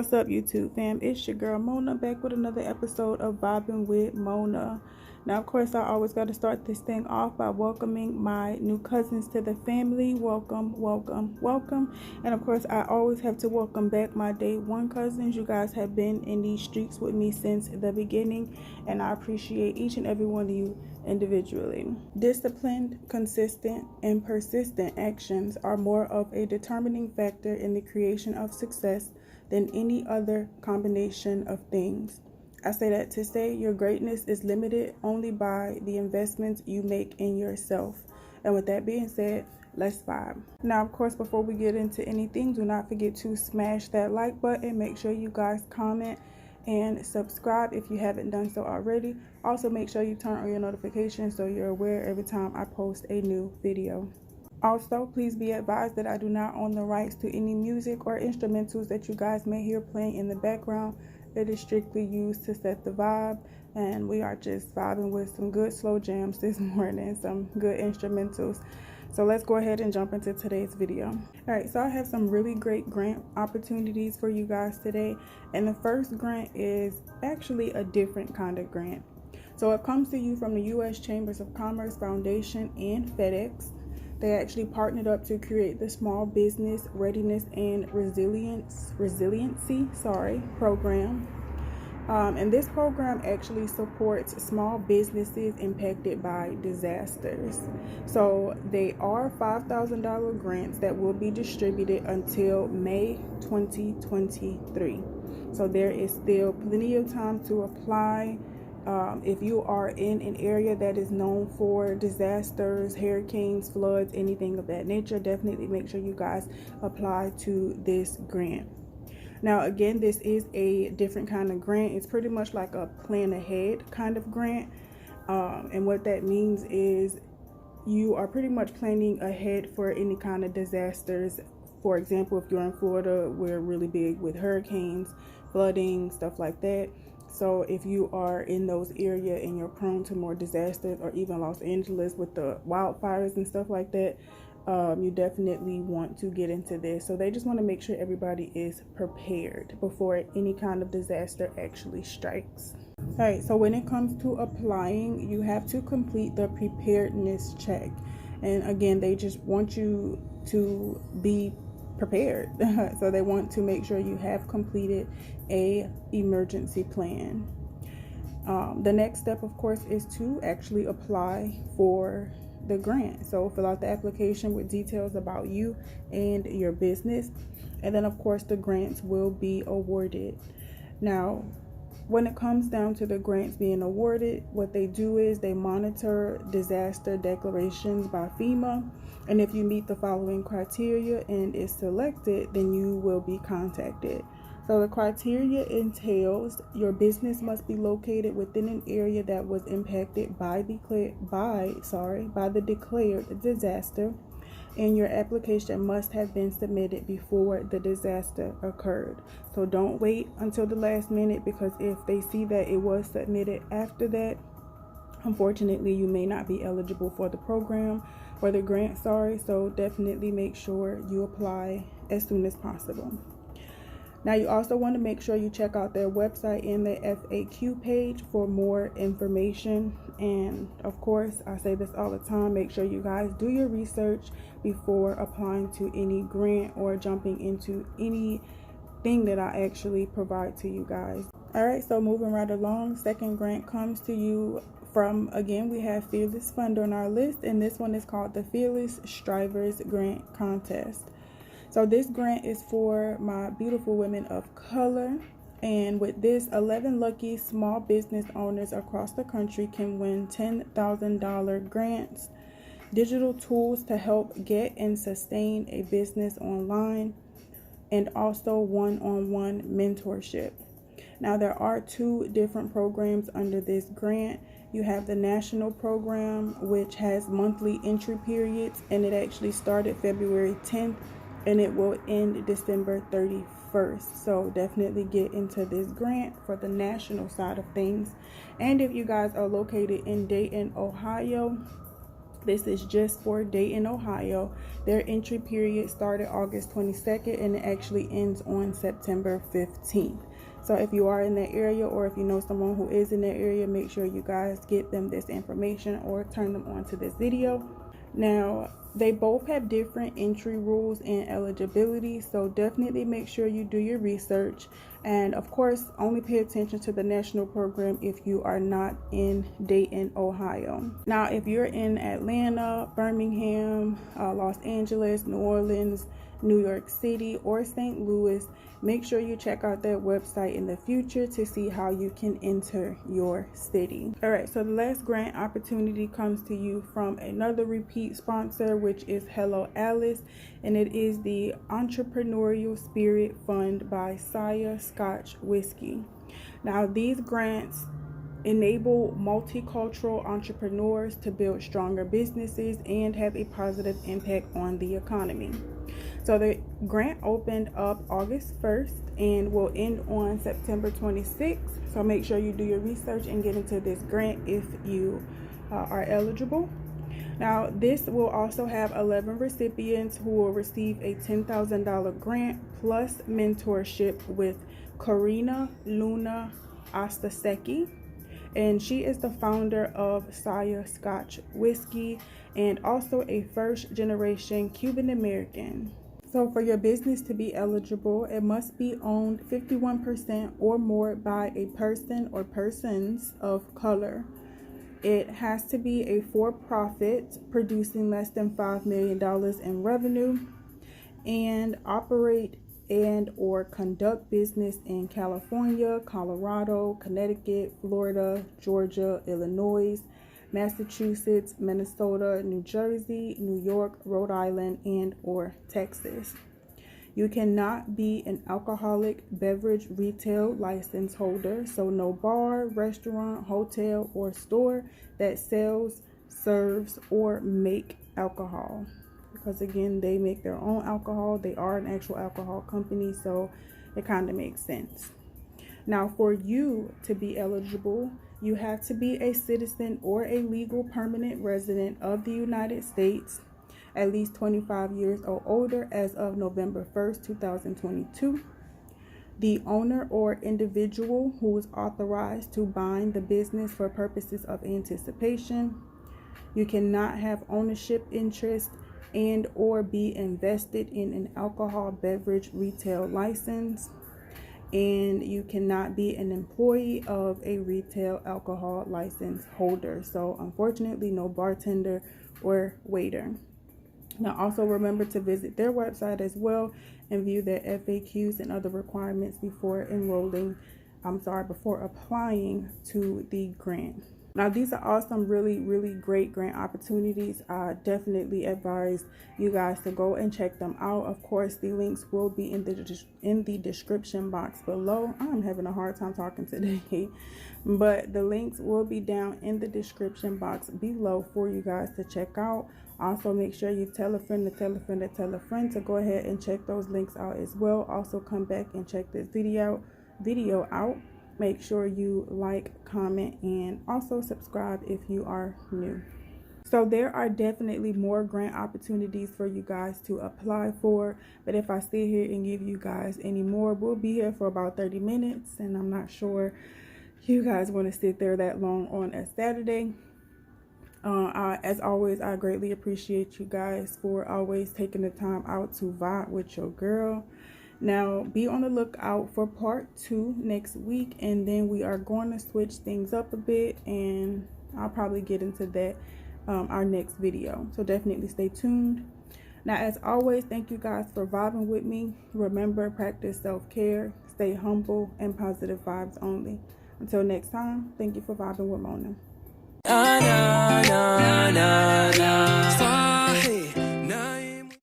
What's up, YouTube fam? It's your girl Mona back with another episode of Vibing with Mona. Now, of course, I always got to start this thing off by welcoming my new cousins to the family. Welcome, welcome, welcome. And of course, I always have to welcome back my day one cousins. You guys have been in these streets with me since the beginning, and I appreciate each and every one of you individually. Disciplined, consistent, and persistent actions are more of a determining factor in the creation of success than any other combination of things. I say that to say your greatness is limited only by the investments you make in yourself. And with that being said, let's vibe. Now, of course, before we get into anything, do not forget to smash that like button. Make sure you guys comment and subscribe if you haven't done so already. Also, make sure you turn on your notifications so you're aware every time I post a new video. Also, please be advised that I do not own the rights to any music or instrumentals that you guys may hear playing in the background. It is strictly used to set the vibe, and we are just vibing with some good slow jams this morning, some good instrumentals. So let's go ahead and jump into today's video. All right, so I have some really great grant opportunities for you guys today, and the first grant is actually a different kind of grant. So it comes to you from the U.S. Chambers of Commerce Foundation and FedEx. They actually partnered up to create the Small Business Readiness and Resiliency program. And this program actually supports small businesses impacted by disasters. So they are $5,000 grants that will be distributed until May 2023. So there is still plenty of time to apply. If you are in an area that is known for disasters, hurricanes, floods, anything of that nature, definitely make sure you guys apply to this grant. Now, again, this is a different kind of grant. It's pretty much like a plan ahead kind of grant. And what that means is you are pretty much planning ahead for any kind of disasters. For example, if you're in Florida, we're really big with hurricanes, flooding, stuff like that. So if you are in those areas and you're prone to more disasters, or even Los Angeles with the wildfires and stuff like that, you definitely want to get into this. So they just want to make sure everybody is prepared before any kind of disaster actually strikes. All right, so when it comes to applying, you have to complete the preparedness check. And again, they just want you to be prepared. So they want to make sure you have completed a emergency plan. The next step, of course, is to actually apply for the grant. So fill out the application with details about you and your business, and then of course the grants will be awarded. Now, when it comes down to the grants being awarded, what they do is they monitor disaster declarations by FEMA, and if you meet the following criteria and is selected, then you will be contacted. So the criteria entails your business must be located within an area that was impacted by the declared disaster, and your application must have been submitted before the disaster occurred. So don't wait until the last minute, because if they see that it was submitted after that, unfortunately, you may not be eligible for the program or the grant, So definitely make sure you apply as soon as possible. Now, you also want to make sure you check out their website and their FAQ page for more information. And of course, I say this all the time, make sure you guys do your research before applying to any grant or jumping into anything that I actually provide to you guys. All right, so moving right along, second grant comes to you from, again, we have Fearless Fund on our list, and this one is called the Fearless Strivers Grant Contest. So this grant is for my beautiful women of color, and with this, 11 lucky small business owners across the country can win $10,000 grants, digital tools to help get and sustain a business online, and also one-on-one mentorship. Now, there are two different programs under this grant. You have the national program, which has monthly entry periods, and it actually started February 10th. And it will end December 31st. So definitely get into this grant for the national side of things. And if you guys are located in Dayton, Ohio, This is just for Dayton, Ohio. Their entry period started August 22nd and it actually ends on September 15th. So if you are in that area, or if you know someone who is in that area, make sure you guys get them this information or turn them on to this video. Now, they both have different entry rules and eligibility, so definitely make sure you do your research. And of course, only pay attention to the national program if you are not in Dayton, Ohio. Now, if you're in Atlanta, Birmingham, Los Angeles, New Orleans, New York City, or St. Louis, make sure you check out that website in the future to see how you can enter your city. All right, so the last grant opportunity comes to you from another repeat sponsor, which is Hello Alice, and it is the Entrepreneurial Spirit Fund by Scotch Whiskey. Now, these grants enable multicultural entrepreneurs to build stronger businesses and have a positive impact on the economy. So the grant opened up August 1st and will end on September 26th. So make sure you do your research and get into this grant if you are eligible. Now, this will also have 11 recipients who will receive a $10,000 grant plus mentorship with Corina Luna Ostaseki. And she is the founder of Scotch Whiskey and also a first-generation Cuban American. So for your business to be eligible, it must be owned 51% or more by a person or persons of color. It has to be a for-profit producing less than $5 million in revenue and operate and or conduct business in California, Colorado, Connecticut, Florida, Georgia, Illinois, Massachusetts, Minnesota, New Jersey, New York, Rhode Island, and or Texas. You cannot be an alcoholic beverage retail license holder, so no bar, restaurant, hotel, or store that sells, serves, or make alcohol. Because again, they make their own alcohol. They are an actual alcohol company, so it kind of makes sense. Now, for you to be eligible, you have to be a citizen or a legal permanent resident of the United States, at least 25 years or older as of November 1st, 2022. The owner or individual who is authorized to bind the business for purposes of anticipation. You cannot have ownership interest and or be invested in an alcohol beverage retail license. And you cannot be an employee of a retail alcohol license holder. So unfortunately, no bartender or waiter. Now, also remember to visit their website as well and view their FAQs and other requirements before applying to the grant. Now, these are all some really, really great grant opportunities. I definitely advise you guys to go and check them out. Of course, the links will be in the description box below. I'm having a hard time talking today, but the links will be down in the description box below for you guys to check out. Also, make sure you tell a friend to tell a friend to tell a friend to go ahead and check those links out as well. Also, come back and check this video out. Make sure you like, comment, and also subscribe if you are new. So there are definitely more grant opportunities for you guys to apply for. But if I sit here and give you guys any more, we'll be here for about 30 minutes. And I'm not sure you guys want to sit there that long on a Saturday. As always, I greatly appreciate you guys for always taking the time out to vibe with your girl. Now, be on the lookout for part 2 next week, and then we are going to switch things up a bit, and I'll probably get into that our next video. So definitely stay tuned. Now, as always, thank you guys for vibing with me. Remember, practice self-care, stay humble, and positive vibes only. Until next time, thank you for vibing with Mona.